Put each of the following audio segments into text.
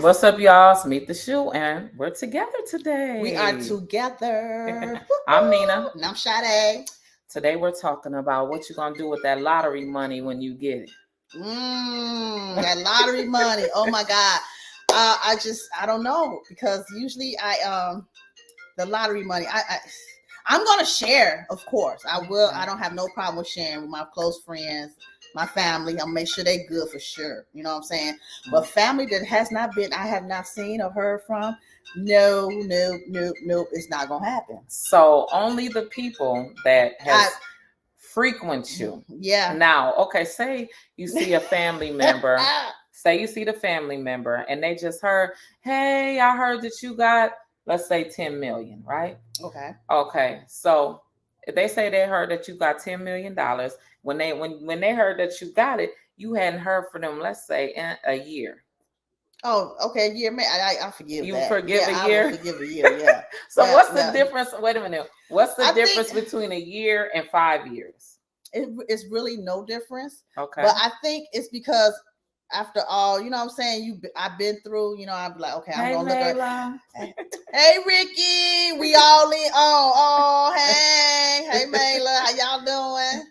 What's up, y'all? It's Meet the Shoe, and we're together today. We are together. I'm Nina. And I'm Sade. Today we're talking about what you're going to do with that lottery money when you get it. That lottery money. Oh, my God. I don't know, because usually the lottery money, I'm going to share, of course. I will. I don't have no problem with sharing with my close friends, my family. I'll make sure they're good for sure. You know what I'm saying? But family that I have not seen or heard from, no, it's not going to happen. So only the people that frequent you. Yeah. Now, okay, say you see a family member. Say you see the family member and they just heard, hey, I heard that you got, let's say 10 million, right? Okay. So if they say they heard that you got $10 million, when they heard that you got it, you hadn't heard from them, let's say, in a year. Oh, okay, a year. Man, I forgive you that. Forgive a year? I will forgive a year, yeah. So what's the difference? Wait a minute. What's the difference between a year and 5 years? It's really no difference. Okay. But I think it's because after all, you know what I'm saying? I've been through, I'm like, okay, I'm going to look at. Hey, Ricky, we all in. Oh, hey, Mayla, how y'all doing?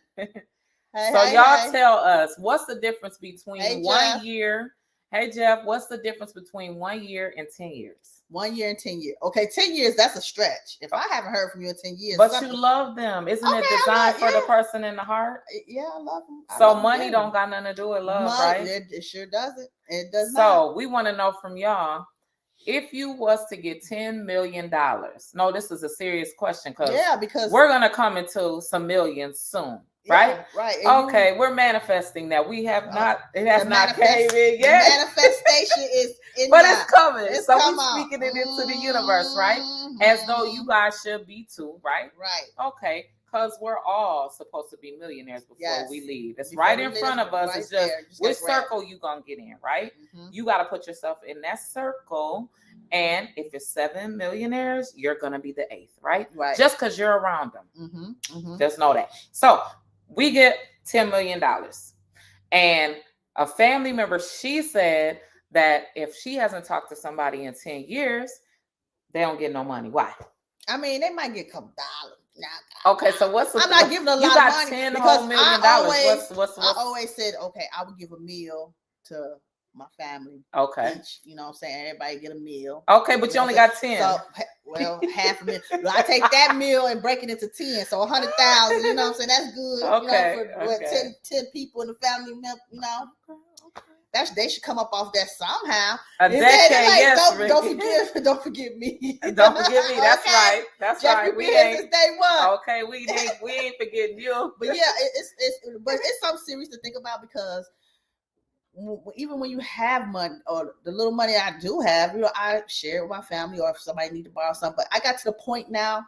Y'all tell us, what's the difference between 1 Jeff. year? Hey, Jeff, what's the difference between 1 year and 10 years? 1 year and 10 years. Okay, 10 years, that's a stretch. If I haven't heard from you in 10 years. But you love them. Isn't it designed for the person in the heart? Yeah, I love them. So money don't got nothing to do with love, right? It sure doesn't. It does not. So we want to know from y'all, if you was to get $10 million. No, this is a serious question because we're going to come into some millions soon. Right? Yeah, right. Okay, we're manifesting that. We have not, it has not came in yet. Manifestation is in but it's coming. It's so we're speaking it into the universe, right? As though you guys should be too, right? Right. Okay, because we're all supposed to be millionaires before we leave. It's right in front of us. It's just which circle you gonna get in, right? You got to put yourself in that circle. And if it's 7 millionaires, you're gonna be the 8th, right? Right. Just because you're around them. Just know that. So we get $10 million. And a family member, she said that if she hasn't talked to somebody in 10 years, they don't get no money. Why? I mean, they might get a couple dollars. Okay, so I'm not giving a lot of money. $10 whole million. What's I always said, okay, I would give a meal to my family. Okay. Each, you know what I'm saying? Everybody get a meal. Okay, but you only got 10. So, well, half a million. I take that meal and break it into 10. So 100,000, you know what I'm saying? That's good. Okay. For 10 people in the family, they should come up off that somehow. A decade, Don't forget me. Don't forget me. That's right. That's Jeffrey right. We ain't since day one. Okay, we ain't forgetting you. But yeah, it's something serious to think about, because even when you have money, or the little money I do have, I share it with my family, or if somebody need to borrow something. But I got to the point now,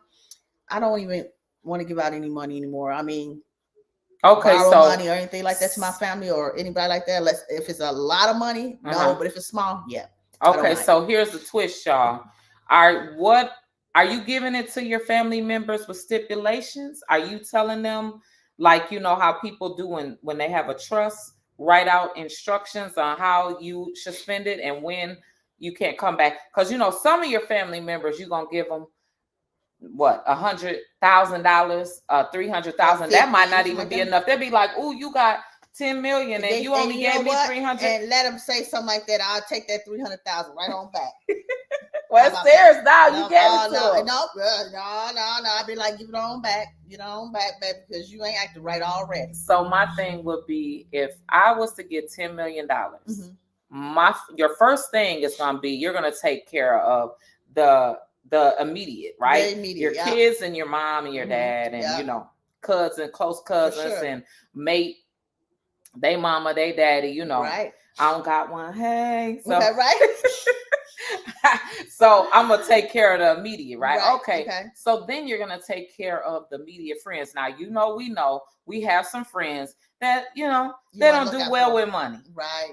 I don't even want to give out any money anymore. I mean, borrow money or anything like that to my family or anybody like that. If it's a lot of money, no. But if it's small, yeah. Okay, so here's the twist, y'all. Are you giving it to your family members with stipulations? Are you telling them, like, how people do when they have a trust, write out instructions on how you should spend it and when you can't come back? Because some of your family members, you're gonna give them what, $100,000, $300,000. That might not even be enough. They'll be like, "Oh, you got 10 million and you only gave me 300." And let them say something like that. I'll take that 300,000 right on back. Well, it's theirs now. You gave it to them. No. I'd be like, give it on back, baby, because you ain't acting right already. So my thing would be, if I was to get $10 million, your first thing is gonna be, you're gonna take care of the immediate, right? The immediate, your kids and your mom and your dad and cousins, close cousins, and mate, they mama, they daddy, Right. I don't got one. Hey, so right. So I'm gonna take care of the immediate, right? Okay. So then you're gonna take care of the immediate friends. Now we know we have some friends that they don't do well with money,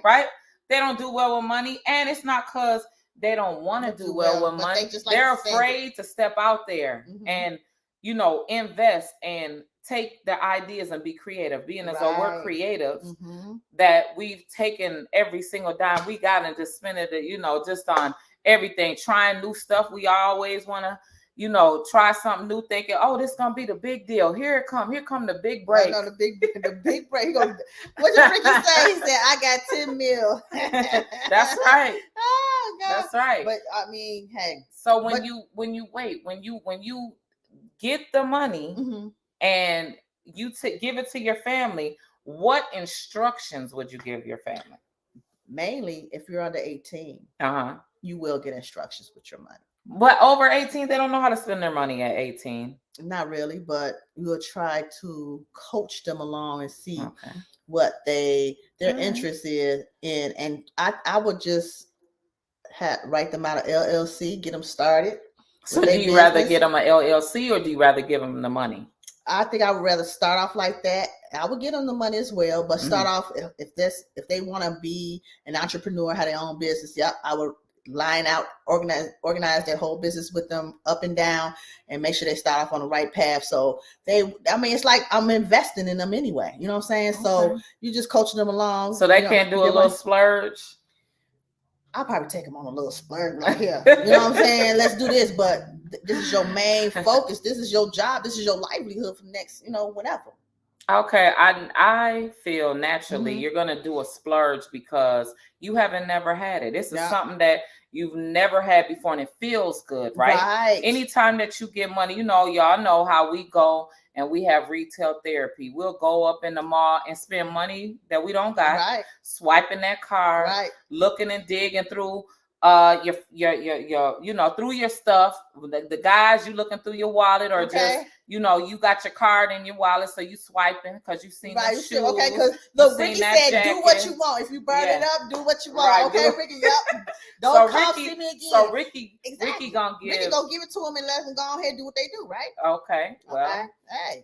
right? They don't do well with money, and it's not because they don't want to do well with money. They're afraid to step out there and invest and take the ideas and be creative, being as though we're creative, that we've taken every single dime we got and just spent it, just on everything, trying new stuff. We always want to, try something new, thinking, oh, this gonna be the big deal. Here come the big break. No, the big break. What did Ricky say? He said, I got 10 mil. That's right. Oh God. That's right. But I mean, hey. So when you get the money and you give it to your family, what instructions would you give your family? Mainly, if you're under 18, you will get instructions with your money. But over 18, they don't know how to spend their money at 18. Not really, but we'll try to coach them along and see what their interest is in. And I would just write them out of LLC, get them started. So do you rather get them an LLC or do you rather give them the money? I think I would rather start off like that. I would get them the money as well, but start off if they want to be an entrepreneur, have their own business. Yep, I would line out, organize their whole business with them up and down, and make sure they start off on the right path. So it's like I'm investing in them anyway. You know what I'm saying? Okay. So you just coaching them along. So they can't do a little splurge. I'll probably take them on a little splurge right here. You know what I'm saying? Let's do this, but this is your main focus. This is your job. This is your livelihood for the next, whatever. Okay, I feel naturally you're gonna do a splurge because you haven't never had it. This is something that you've never had before, and it feels good, right? Anytime that you get money, y'all know how we go and we have retail therapy. We'll go up in the mall and spend money that we don't got, swiping that card, looking and digging through your through your stuff. The guys, you looking through your wallet or just you got your card in your wallet, so you swiping because you seen the shoes. Okay, because look, Ricky said, jacket. Do what you want. If you burn it up, do what you want. Okay, Ricky. Yep. Don't come see me again. So Ricky gonna give it to him and let them go ahead and do what they do, right? Okay. Well,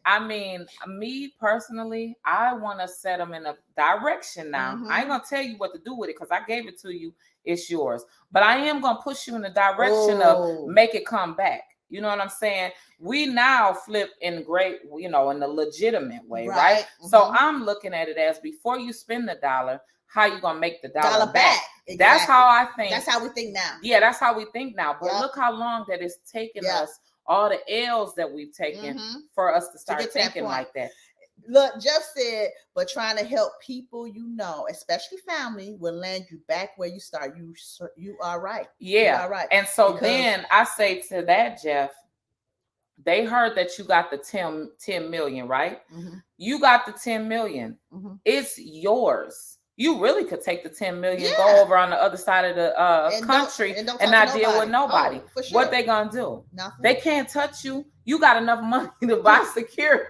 I mean, me personally, I want to set them in a direction now. I ain't gonna tell you what to do with it because I gave it to you. It's yours. But I am gonna push you in the direction of make it come back. You know what I'm saying? We now flip in great, in the legitimate way, right? So I'm looking at it as before you spend the dollar, how you gonna make the dollar back? Exactly. That's how I think. That's how we think now. Yeah, that's how we think now. But look how long that it's taken us, all the L's that we've taken for us to start thinking like that. Look, Jeff said, but trying to help people, especially family, will land you back where you start. You are right. Yeah. You are right. And so then I say to that, Jeff, they heard that you got the 10 million, right? You got the 10 million. It's yours. You really could take the 10 million, go over on the other side of the country and not deal with nobody. Oh, sure. What they gonna do? Nothing. They can't touch you. You got enough money to buy security.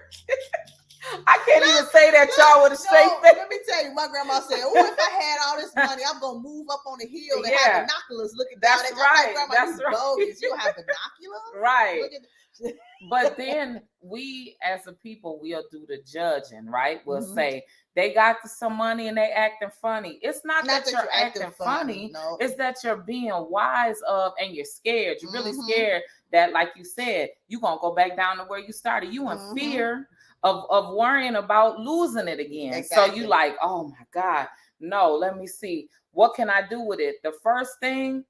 I can't even say that, y'all, with a straight face. Let me tell you, my grandma said, "Oh, if I had all this money, I'm gonna move up on the hill and have binoculars looking down at you." That's right. Bogus. You have binoculars, right? But then we, as a people, we'll do the judging, right? We'll say they got some money and they acting funny. It's not that you're acting funny. No. It's that you're being wise and you're scared. You're really scared that, like you said, you're gonna go back down to where you started. You in fear of worrying about losing it again. Exactly. So you like, oh my God, no, let me see. What can I do with it? The first thing,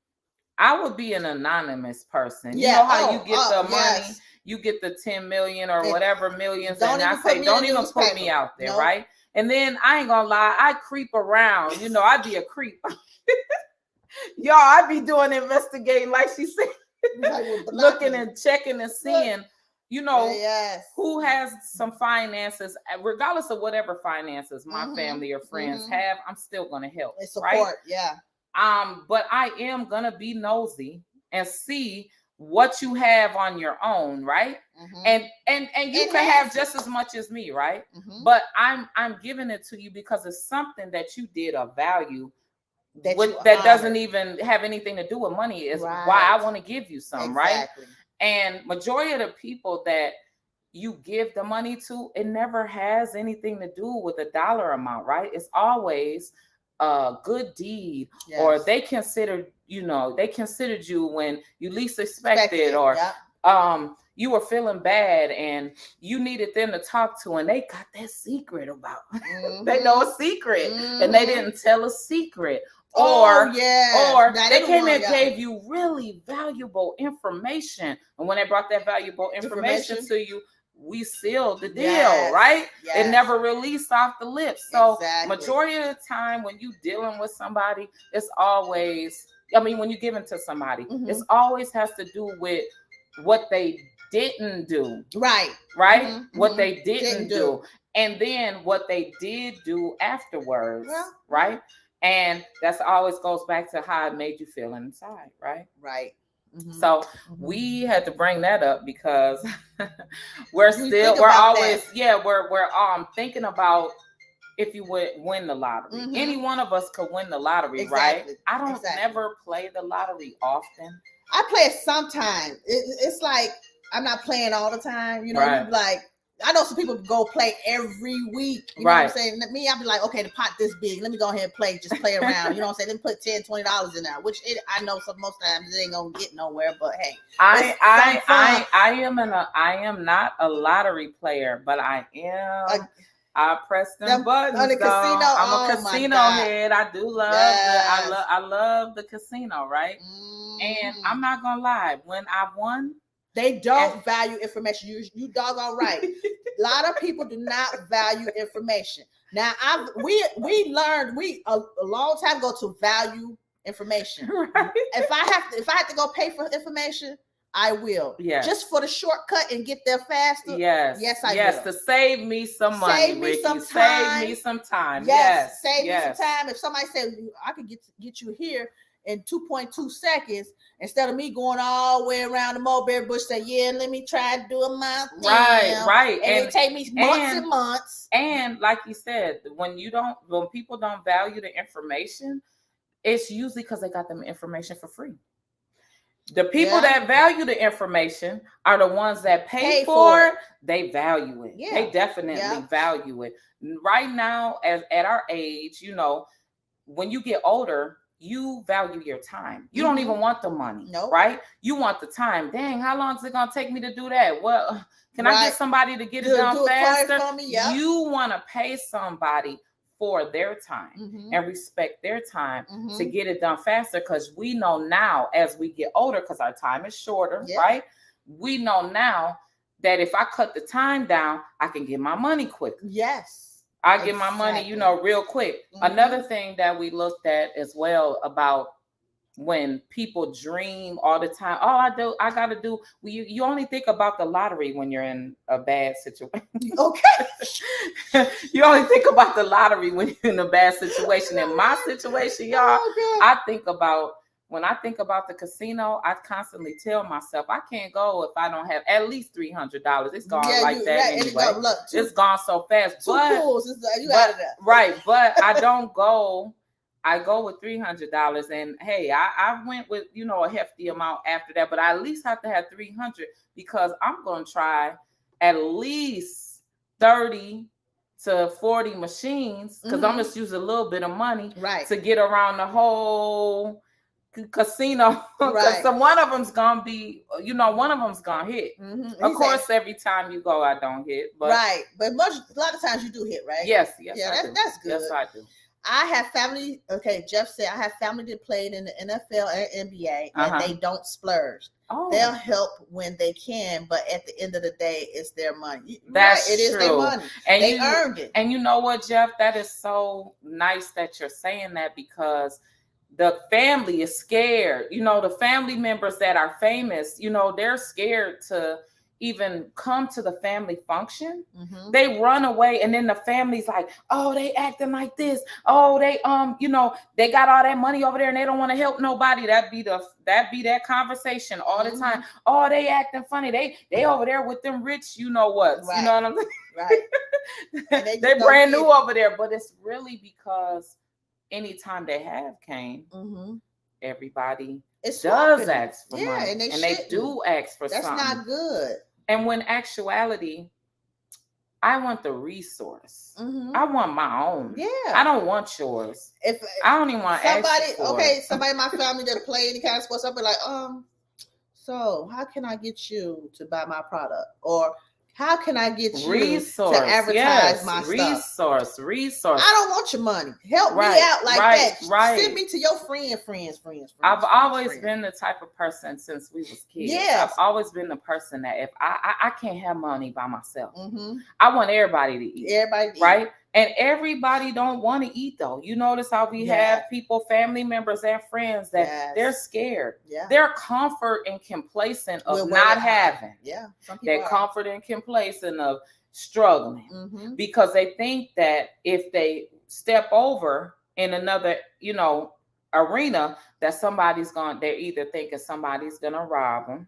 I would be an anonymous person. You know how you get the money, you get the 10 million or whatever millions, and I say, don't even put me out there, right? And then I ain't gonna lie, I creep around. I'd be a creep. Y'all, I'd be doing investigating, like she said, looking and checking and seeing. Who has some finances, regardless of whatever finances my family or friends have, I'm still going to help. They support, but I am going to be nosy and see what you have on your own, right? And you can have just as much as me, right? But I'm giving it to you because it's something that you did of value that doesn't even have anything to do with money. Is why I want to give you some, right? And majority of the people that you give the money to, it never has anything to do with a dollar amount, right? It's always a good deed, or they considered you when you least expected, or you were feeling bad and you needed them to talk to, and they got that secret about they know a secret and they didn't tell a secret. Or they came and gave you really valuable information, and when they brought that valuable information to you, we sealed the deal, right? It never released off the lips. So majority of the time when you dealing with somebody, it's always, when you give it to somebody, it's always has to do with what they didn't do. Right. What they didn't do. And then what they did do afterwards. Right. And that's always goes back to how it made you feel inside. Right. So we had to bring that up because we're always thinking about if you would win the lottery. Any one of us could win the lottery, right? I don't never play the lottery often. I play it sometimes. It's like I'm not playing all the time. You know, like I know some people go play every week. You know what I'm saying? Me, I'll be like, okay, the pot this big. Let me go ahead and play around. You know what I'm saying? Then put $10, $20 in there, which I know most times it ain't gonna get nowhere. But hey, I am not a lottery player, but I am. I press them buttons. On the casino. I'm a casino head. I do love I love the casino, right? And I'm not gonna lie, when I've won, they don't value information. You doggone right. A lot of people do not value information. Now we learned a long time ago to value information. Right. If I have to go pay for information, I will. Yes. Just for the shortcut and get there faster. Yes. Yes, I will. Yes, to save me some money. Save me some time. Save me some time. Yes. Save me some time. If somebody said I could get you here in 2.2 seconds, instead of me going all the way around the mulberry bush, say, let me try to do a month. Right. And it take me months and months. And like you said, when people don't value the information, it's usually because they got them information for free. The people that value the information are the ones that pay for it. They value it. Yeah. They definitely value it. Right now, at our age, when you get older, you value your time. You don't even want the money, right? You want the time. Dang, how long is it going to take me to do that? Well, can I get somebody to get it done faster? You want to pay somebody for their time and respect their time to get it done faster, because we know now as we get older, because our time is shorter, right? We know now that if I cut the time down, I can get my money quicker. Yes. I get my money, real quick. Another thing that we looked at as well about when people dream all the time, I gotta do. You only think about the lottery when you're in a bad situation. Okay. You only think about the lottery when you're in a bad situation. In my situation, y'all, when I think about the casino, I constantly tell myself I can't go if I don't have at least $300. It's gone anyway. It's gone so fast. But I don't go. I go with $300, and hey, I went with a hefty amount after that, but I at least have to have $300 because I'm gonna try at least 30 to 40 machines because I'm just using a little bit of money to get around the whole casino. So one of them's gonna be, one of them's gonna hit. Of course, every time you go, I don't hit, but but a lot of times you do hit, right? Yes, that's good. Yes, I do. I have family. Okay, Jeff said I have family that played in the NFL and NBA, and they don't splurge. They'll help when they can, but at the end of the day, it's their money. That's it is their money. And they earned it. And you know what, Jeff? That is so nice that you're saying that, because the family is scared. The family members that are famous, they're scared to even come to the family function. They run away, and then the family's like, oh, they acting like this. Oh, they they got all that money over there and they don't want to help nobody. That be that conversation all the time. Oh, they acting funny. They over there with them rich, you know what? You know what I'm saying? Right. They brand new over there, but it's really because anytime they have came, everybody does ask for money, and they do ask for something. That's not good. And when actuality, I want the resource. I want my own. Yeah. I don't want yours. I don't even want somebody. Okay, somebody in my family that play any kind of sports, I'll be like, So how can I get you to buy my product? Or how can I get you Resource, to advertise yes. my stuff? Resource. I don't want your money. Help me out like that. Send me to your friends. I've always been the type of person since we was kids. Yes. I've always been the person that if I can't have money by myself, I want everybody to eat. Right? And everybody don't want to eat though. You notice how we have people, family members and friends that they're scared. Yeah. They're comfort and complacent of not having. Yeah. They're comfort and complacent of struggling because they think that if they step over in another, arena, that they're either thinking somebody's gonna rob them.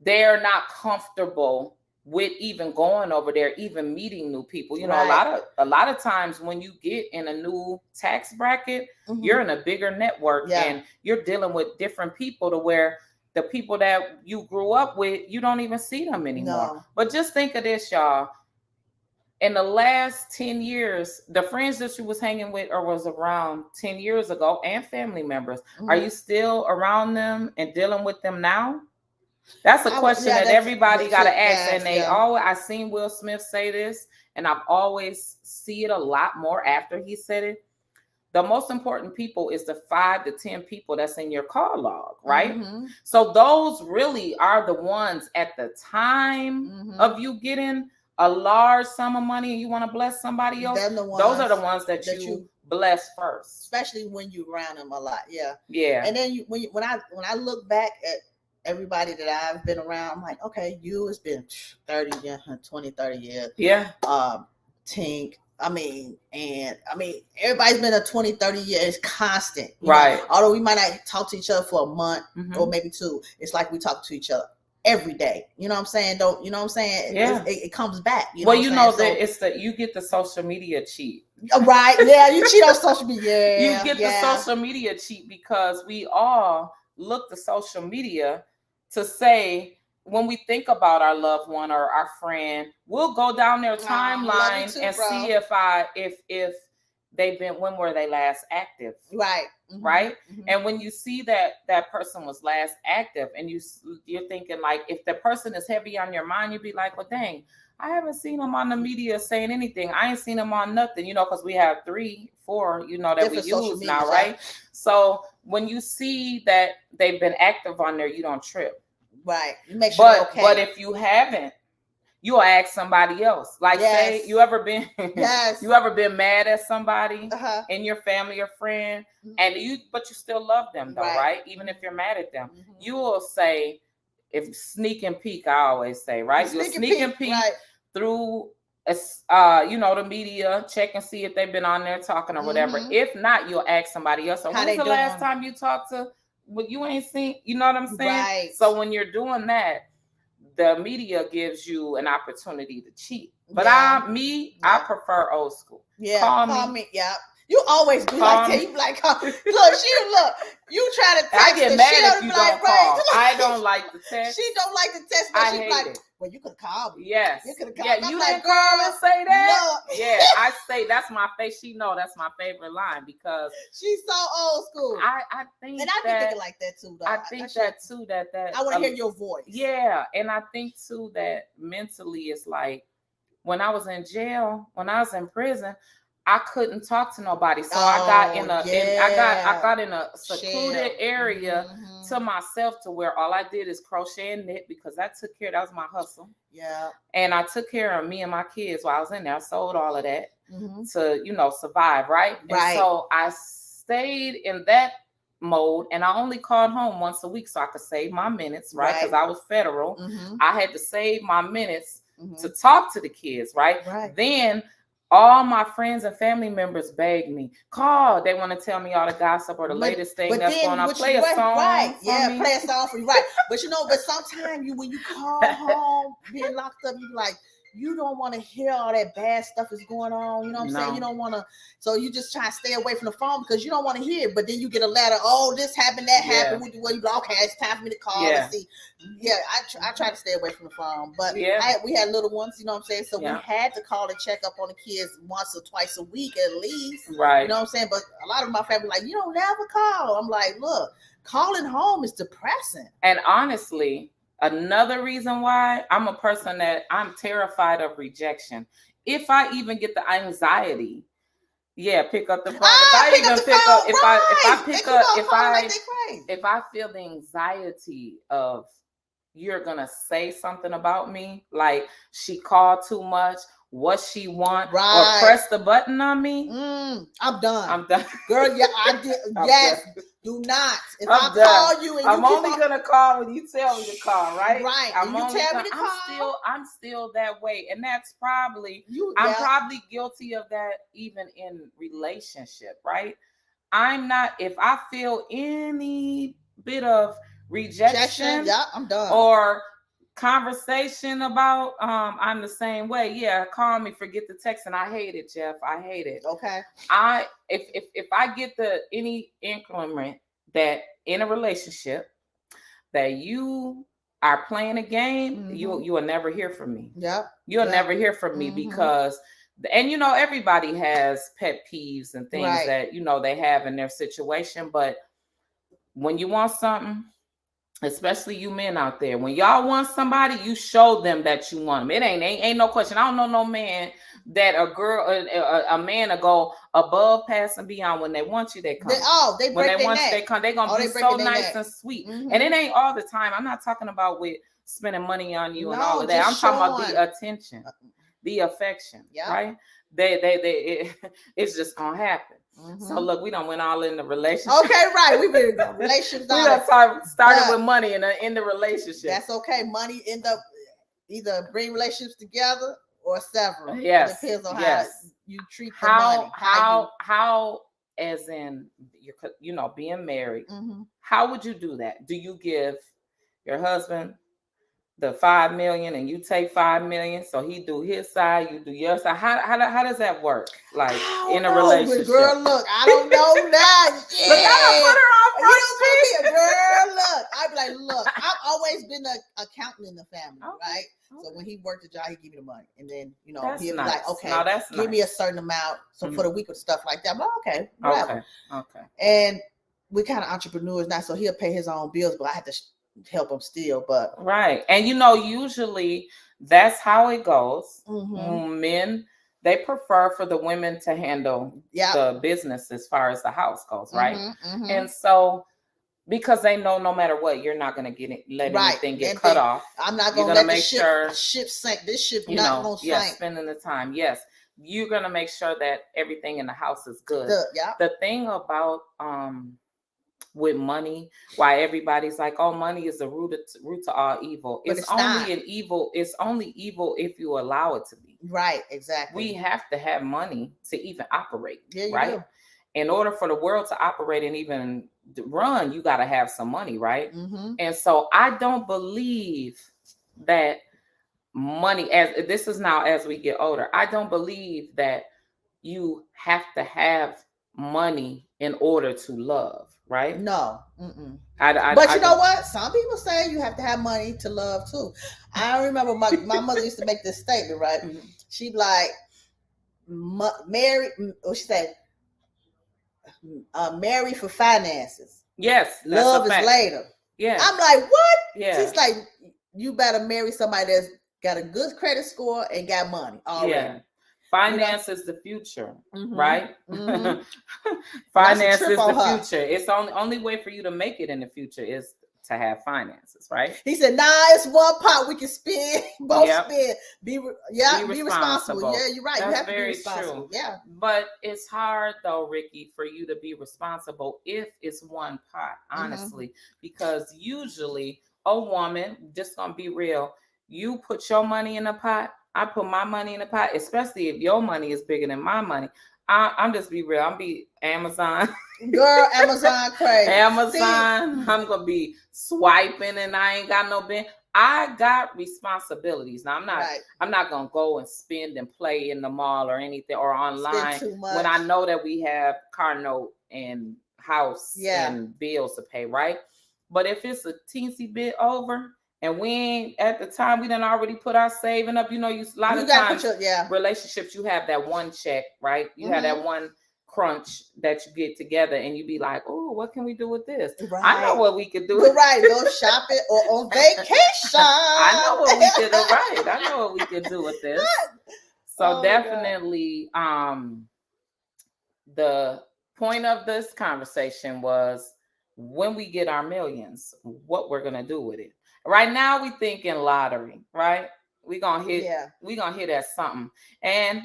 They're not comfortable with even going over there, even meeting new people. A lot of times when you get in a new tax bracket, you're in a bigger network and you're dealing with different people to where the people that you grew up with, you don't even see them anymore. No. But just think of this, y'all. In the last 10 years, the friends that you was hanging with or was around 10 years ago and family members, are you still around them and dealing with them now? That's a question that everybody got to ask. And I seen Will Smith say this, and I've always see it a lot more after he said it. The most important people is the 5 to 10 people that's in your call log, right? So those really are the ones at the time of you getting a large sum of money and you want to bless somebody else. Those are the ones that you bless first, especially when you around them a lot. Yeah. And then when I look back at everybody that I've been around, I'm like, okay, it's been 20-30 years. Yeah. Tink. Everybody's been a 20-30 years constant. Right. Although we might not talk to each other for a month or maybe 2. It's like we talk to each other every day. You know what I'm saying? Yeah. It comes back. That you get the social media cheat. Right. Yeah, you cheat on social media. You get the social media cheat because we all look to social media to say, when we think about our loved one or our friend, we'll go down their timeline and see if they've been, when were they last active? Right. Right. And when you see that person was last active and you're thinking like, if the person is heavy on your mind, you'd be like, well, dang, I haven't seen them on the media saying anything. I ain't seen them on nothing, because we have 3, 4, that different we use now, right? So when you see that they've been active on there, you don't trip. Right. You make sure okay. But if you haven't, you'll ask somebody else. Like say you ever been mad at somebody in your family or friend, and but you still love them though, right? Even if you're mad at them, you will say, if sneak and peek, I always say, right? You'll sneak and peek through the media, check and see if they've been on there talking or whatever. If not, you'll ask somebody else. So when's the last time you talked to what you ain't seen? You know what I'm saying? Right. So when you're doing that, the media gives you an opportunity to cheat. But I prefer old school. Yeah. Call me. Yeah. You always be like that. You be like, look, you try to text. I get mad if you don't call. I don't like the text. She don't like the text, but she's like, it. Well, you could have called me. Yes. You could have called me. You like, didn't call and say that? No. Yeah, I say that's my face. She know that's my favorite line because she's so old school. I think and I be thinking like that too, though. I think that too, that I want to hear your voice. Yeah, and I think too that mentally it's like when I was in jail, when I was in prison, I couldn't talk to nobody, so I got in a secluded area to myself, to where all I did is crochet and knit, because that was my hustle. Yeah, and I took care of me and my kids while I was in there. I sold all of that to survive, right? And so I stayed in that mode, and I only called home once a week so I could save my minutes, right? Because I was federal. I had to save my minutes to talk to the kids, right? Then all my friends and family members begged me, call. They want to tell me all the gossip or the latest thing that's going on. Play a song. Right. Yeah, play a song for you. Right. But sometimes when you call home, being locked up, you like, you don't want to hear all that bad stuff is going on. You know what I'm saying? You don't want to. So you just try to stay away from the phone because you don't want to hear it. But then you get a letter. Oh, this happened, that happened. Well, you like, okay, it's time for me to call and see. Yeah, I try to stay away from the phone. But we had little ones, you know what I'm saying? So we had to call and check up on the kids once or twice a week at least. Right. You know what I'm saying? But a lot of my family like, you don't never call. I'm like, look, calling home is depressing. And honestly, another reason why I'm a person that I'm terrified of rejection. If I even get the anxiety, pick up the phone. Pick up the phone. If I feel the anxiety of you're gonna say something about me, like she called too much, what she want, or press the button on me, I'm done. I'm done, girl. Yeah, I did. Yes, done. Do not. If I'm I done. Call you, and I'm only gonna call when you tell me to call, right? Right. I'm you tell me to call. I'm still that way, and that's probably I'm probably guilty of that even in relationship, right? I'm not. If I feel any bit of rejection, I'm done. Or conversation about I'm the same way. Call me, forget the text. And I hate it, Jeff. I hate it. Okay. If I get any increment that in a relationship that you are playing a game, you will never hear from me. You'll never hear from me because, and everybody has pet peeves and things that they have in their situation. But when you want something, especially you men out there, when y'all want somebody, you show them that you want them. It ain't no question. I don't know no man that a man will go above, past, and beyond. When they want you, they come. They break their neck. They come. They're gonna be so nice and sweet. And it ain't all the time. I'm not talking about with spending money on you and all of that. I'm talking about the attention, the affection, right? It's just gonna happen. So look, we done went all in the relationship. Okay, right. We've been in relationships. We done started with money in the relationship. That's okay. Money end up either bring relationships together or several. Yes. It depends on how you treat the money. How as in you're being married. How would you do that? Do you give your husband the $5 million and you take $5 million, so he do his side, you do your side? How does that work? Like in a relationship? Girl, look, I don't know that. Look, I don't put her on front street. Girl, look, I be like, look, I've always been an accountant in the family, right? So when he worked a job, he give me the money, and then he'll be like, okay, give me a certain amount, so for the week or stuff like that. But okay, whatever. Okay. And we kind of entrepreneurs now, so he'll pay his own bills, but I have to help him still. But right, and usually that's how it goes. Men, they prefer for the women to handle the business as far as the house goes, right? And so because they know no matter what, you're not going to let anything get cut off. I'm not going to let the ship sink. This ship not going to sink. Yes, spending the time. Yes, you're going to make sure that everything in the house is good. The thing about with money, why everybody's like, oh, money is the root to all evil. It's only an evil. It's only evil if you allow it to be. Right, exactly. We have to have money to even operate. Yeah, right. In order for the world to operate and even run, you got to have some money, right? And so I don't believe that money, as this is now as we get older, I don't believe that you have to have money in order to love, right? No. But you know what? Some people say you have to have money to love too. I remember my mother used to make this statement, right? She'd be like, marry, what she said, marry for finances. Yes. Love is later. Yeah. I'm like, what? Yeah. She's like, you better marry somebody that's got a good credit score and got money already. Yeah. Finance is the future, right? Finance is the future. It's the only way for you to make it in the future is to have finances, right? He said, nah, it's one pot we can spend, both spend. Be responsible. Yeah, you're right. That's you have very to be responsible. True. Yeah. But it's hard though, Ricky, for you to be responsible if it's one pot, honestly, because usually a woman, just gonna be real, you put your money in a pot, I put my money in a pot, especially if your money is bigger than my money. I'm just be real. I'm be Amazon. Girl, Amazon crazy. Amazon. I'm going to be swiping and I ain't got no bin. I got responsibilities. Now I'm not going to go and spend and play in the mall or anything or online when I know that we have car note and house and bills to pay, right? But if it's a teensy bit over, and we ain't at the time, we done already put our saving up. A lot of times, relationships, you have that one check, right? You have that one crunch that you get together and you be like, oh, what can we do with this? Right. I know what we could do. Right. Go shopping or on vacation. I know what we could do. Right. I know what we could do with this. So definitely, the point of this conversation was when we get our millions, what we're gonna do with it. Right now, we thinking lottery, right? We gonna hit at something, and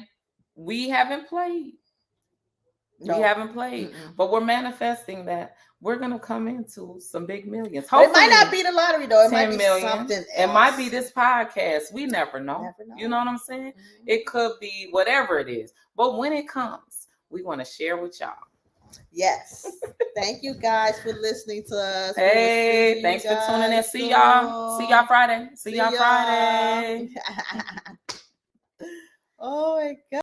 we haven't played. No. We haven't played, but we're manifesting that we're gonna come into some big millions. Hopefully, it might not be the lottery though. It might be something else. It might be this podcast. We never know. You know what I'm saying? It could be whatever it is. But when it comes, we want to share with y'all. Yes. Thank you guys for listening to us. Hey, thanks for tuning in. See y'all. See y'all Friday. See y'all Friday. Oh my God.